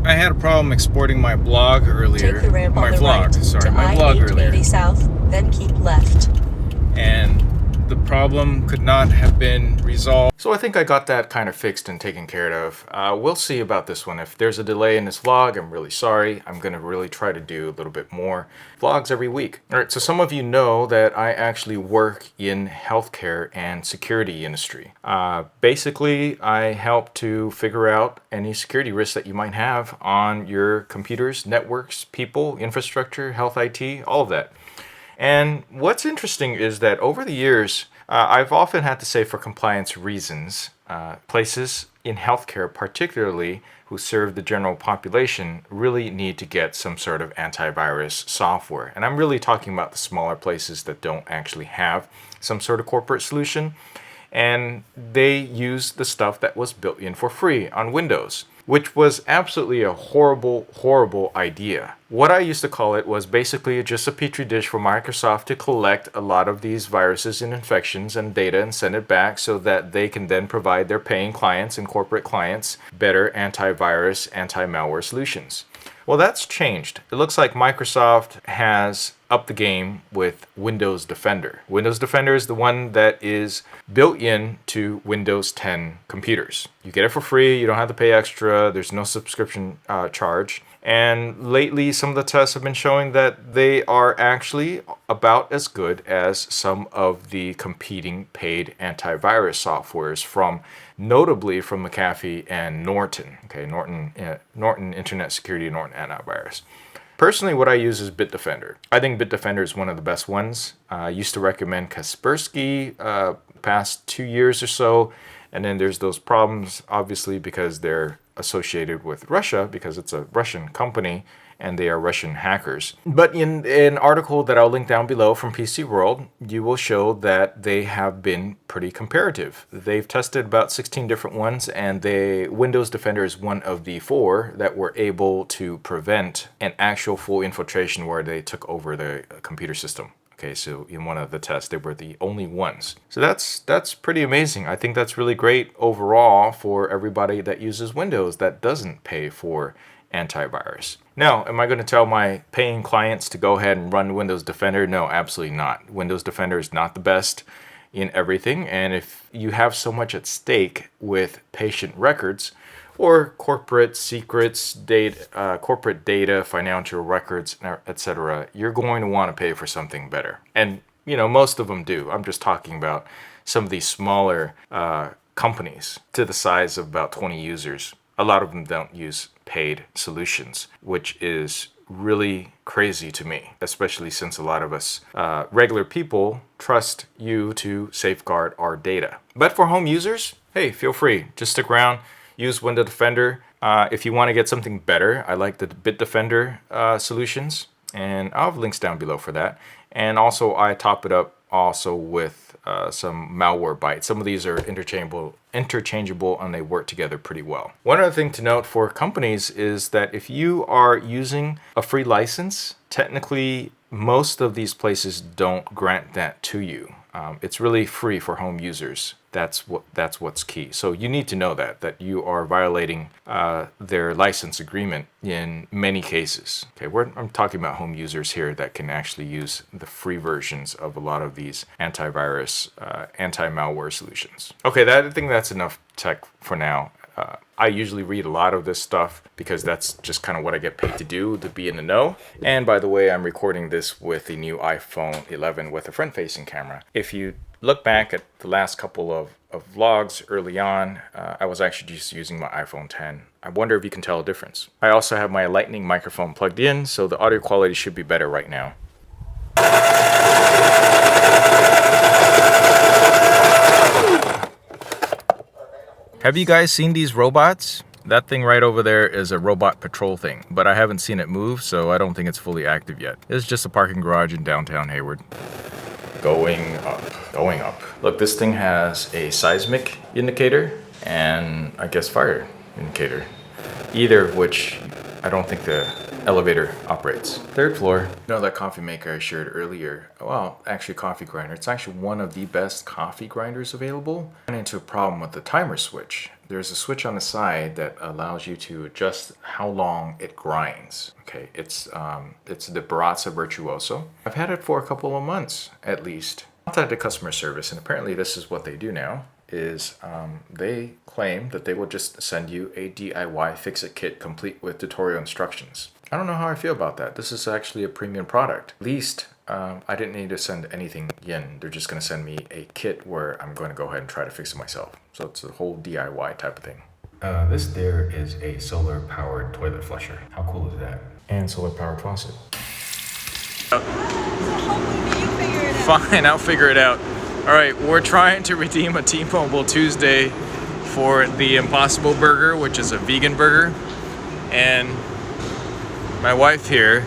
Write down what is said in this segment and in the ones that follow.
I had a problem exporting my blog earlier. Take the ramp on My the vlog, right sorry, to my blog earlier. I-880 south, then keep left. And the problem could not have been resolved. So I think I got that kind of fixed and taken care of. We'll see about this one. If there's a delay in this vlog, I'm really sorry. I'm going to really try to do a little bit more vlogs every week. All right, so some of you know that I actually work in healthcare and security industry. Basically, I help to figure out any security risks that you might have on your computers, networks, people, infrastructure, health IT, all of that. And what's interesting is that over the years, I've often had to say for compliance reasons, places in healthcare particularly who serve the general population really need to get some sort of antivirus software. And I'm really talking about the smaller places that don't actually have some sort of corporate solution. And they use the stuff that was built in for free on Windows, which was absolutely a horrible, horrible idea. What I used to call it was basically just a petri dish for Microsoft to collect a lot of these viruses and infections and data and send it back so that they can then provide their paying clients and corporate clients better antivirus, anti-malware solutions. Well, that's changed. It looks like Microsoft has upped the game with Windows Defender. Windows Defender is the one that is built in to Windows 10 computers. You get it for free, you don't have to pay extra, there's no subscription charge. And lately, some of the tests have been showing that they are actually about as good as some of the competing paid antivirus softwares from, notably from McAfee and Norton. Okay, Norton Internet Security, Norton Antivirus. Personally, what I use is Bitdefender. I think Bitdefender is one of the best ones. I used to recommend Kaspersky past 2 years or so. And then there's those problems, obviously, because they're associated with Russia, because it's a Russian company and they are Russian hackers. But in an article that I'll link down below from PC World, you will show that they have been pretty comparative. They've tested about 16 different ones, and Windows Defender is one of the 4 that were able to prevent an actual full infiltration where they took over the computer system. Okay, so in one of the tests, they were the only ones. So that's pretty amazing. I think that's really great overall for everybody that uses Windows that doesn't pay for antivirus. Now, am I going to tell my paying clients to go ahead and run Windows Defender? No, absolutely not. Windows Defender is not the best in everything. And if you have so much at stake with patient records, or corporate secrets, corporate data, financial records, etc., you're going to want to pay for something better. And, you know, most of them do. I'm just talking about some of these smaller companies to the size of about 20 users. A lot of them don't use paid solutions, which is really crazy to me, especially since a lot of us regular people trust you to safeguard our data. But for home users, hey, feel free. Just stick around. Use Windows Defender. If you want to get something better, I like the Bitdefender solutions, and I'll have links down below for that. And also, I top it up also with some malware bytes. Some of these are interchangeable, and they work together pretty well. One other thing to note for companies is that if you are using a free license, technically most of these places don't grant that to you. It's really free for home users. That's what's key. So you need to know that you are violating their license agreement in many cases. Okay, I'm talking about home users here that can actually use the free versions of a lot of these antivirus, anti-malware solutions. Okay, I think that's enough tech for now. I usually read a lot of this stuff because that's just kind of what I get paid to do, to be in the know. And by the way, I'm recording this with the new iPhone 11 with a front-facing camera. If you look back at the last couple of vlogs early on, I was actually just using my iPhone 10. I wonder if you can tell a difference. I also have my Lightning microphone plugged in, so the audio quality should be better right now. Have you guys seen these robots? That thing right over there is a robot patrol thing, but I haven't seen it move, so I don't think it's fully active yet. It's just a parking garage in downtown Hayward. Going up. Look, this thing has a seismic indicator and I guess fire indicator. Either of which I don't think the elevator operates. Third floor. You know that coffee maker I shared earlier? Well, actually coffee grinder. It's actually one of the best coffee grinders available. I ran into a problem with the timer switch. There's a switch on the side that allows you to adjust how long it grinds. Okay, it's the Barazza Virtuoso. I've had it for a couple of months at least. I contacted customer service, and apparently this is what they do now. They claim that they will just send you a DIY fix-it kit complete with tutorial instructions. I don't know how I feel about that. This is actually a premium product. At least I didn't need to send anything in. They're just going to send me a kit where I'm going to go ahead and try to fix it myself. So it's a whole DIY type of thing. This there is a solar-powered toilet flusher. How cool is that? And solar-powered faucet. Fine, I'll figure it out. All right, we're trying to redeem a T-Mobile Tuesday for the Impossible Burger, which is a vegan burger. And my wife here,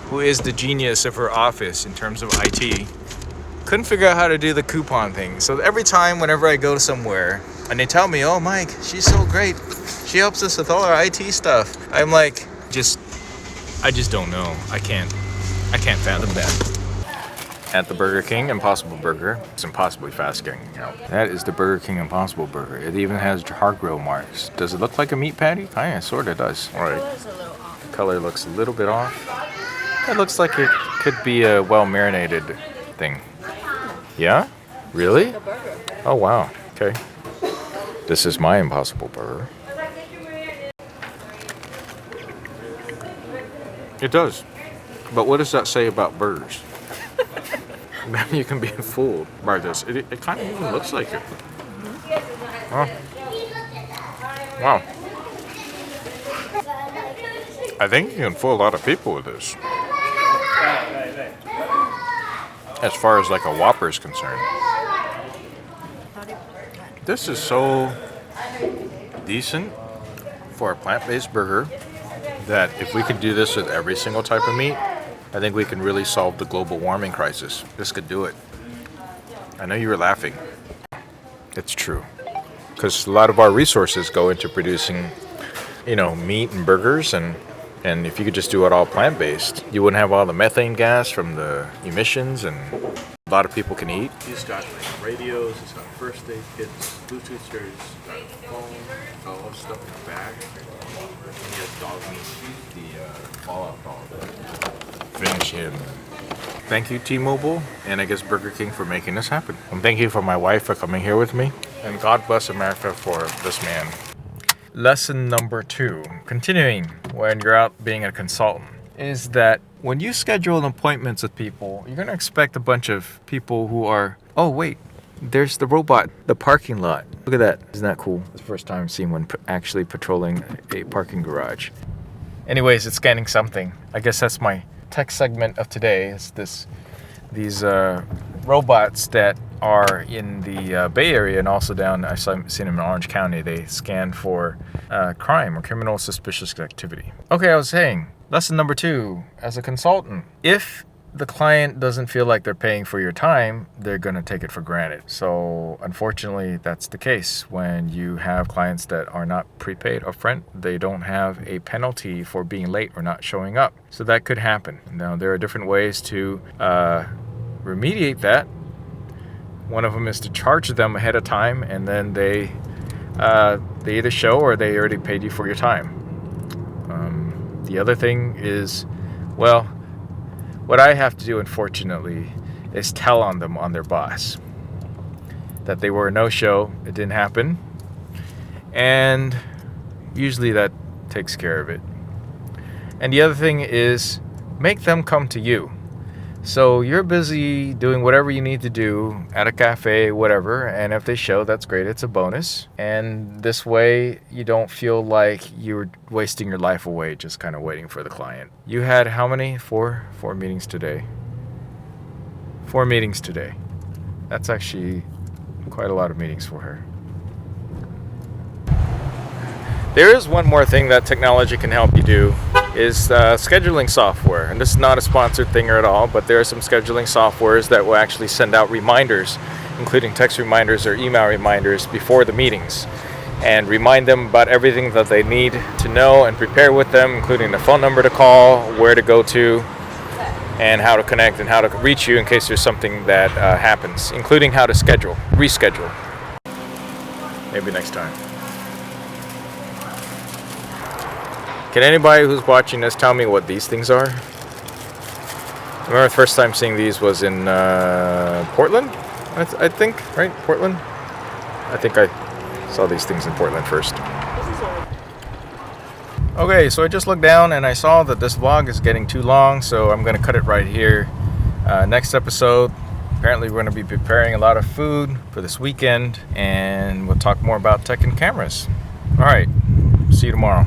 who is the genius of her office in terms of IT, couldn't figure out how to do the coupon thing. So every time, whenever I go somewhere, and they tell me, oh, Mike, she's so great. She helps us with all our IT stuff. I'm like, I just don't know. I can't fathom that. At the Burger King Impossible Burger, it's impossibly fast getting out. That is the Burger King Impossible Burger. It even has hard grill marks. Does it look like a meat patty? Kinda, sorta does. All right. The color looks a little bit off. It looks like it could be a well-marinated thing. Yeah? Really? Oh, wow. Okay. This is my Impossible Burger. It does. But what does that say about burgers? Maybe you can be fooled by this. It kind of even looks like it. Oh. Wow. I think you can fool a lot of people with this. As far as like a Whopper is concerned. This is so decent for a plant-based burger that if we could do this with every single type of meat, I think we can really solve the global warming crisis. This could do it. I know you were laughing. It's true. Because a lot of our resources go into producing, meat and burgers, and if you could just do it all plant-based, you wouldn't have all the methane gas from the emissions, and a lot of people can eat. He's got like radios, he's got first aid kits, Bluetooth chargers, he's got a phone, all that stuff in the bag. And he has dog meat, the Fallout dog. Finish him. Thank you, T-Mobile, and I guess Burger King for making this happen. And thank you for my wife for coming here with me. And God bless America for this man. Lesson number 2, continuing when you're out being a consultant, is that when you schedule appointments with people, you're going to expect a bunch of people who are, oh wait, there's the robot, the parking lot. Look at that. Isn't that cool? It's the first time I've seen one actually patrolling a parking garage. Anyways, it's scanning something. I guess that's my tech segment of today. Is these robots that are in the Bay Area and also down, I've seen them in Orange County. They scan for crime or criminal suspicious activity. Okay, I was saying, lesson number 2, as a consultant, if the client doesn't feel like they're paying for your time, they're going to take it for granted. So unfortunately, that's the case. When you have clients that are not prepaid upfront, they don't have a penalty for being late or not showing up. So that could happen. Now, there are different ways to remediate that. One of them is to charge them ahead of time, and then they either show or they already paid you for your time. The other thing is, well, what I have to do, unfortunately, is tell on them on their boss that they were a no-show, it didn't happen, and usually that takes care of it. And the other thing is make them come to you. So you're busy doing whatever you need to do at a cafe, whatever, and if they show, that's great, it's a bonus. And this way, you don't feel like you're wasting your life away just kind of waiting for the client. You had how many? Four meetings today. 4 meetings today. That's actually quite a lot of meetings for her. There is one more thing that technology can help you do, is scheduling software. And this is not a sponsored thing at all, but there are some scheduling softwares that will actually send out reminders, including text reminders or email reminders before the meetings. and remind them about everything that they need to know and prepare with them, including the phone number to call, where to go to, and how to connect and how to reach you in case there's something that happens, including how to reschedule. Maybe next time. Can anybody who's watching this tell me what these things are? I remember the first time seeing these was in Portland, I think, right? Portland? I think I saw these things in Portland first. Okay, so I just looked down and I saw that this vlog is getting too long, so I'm going to cut it right here. Next episode, apparently we're going to be preparing a lot of food for this weekend, and we'll talk more about tech and cameras. Alright, see you tomorrow.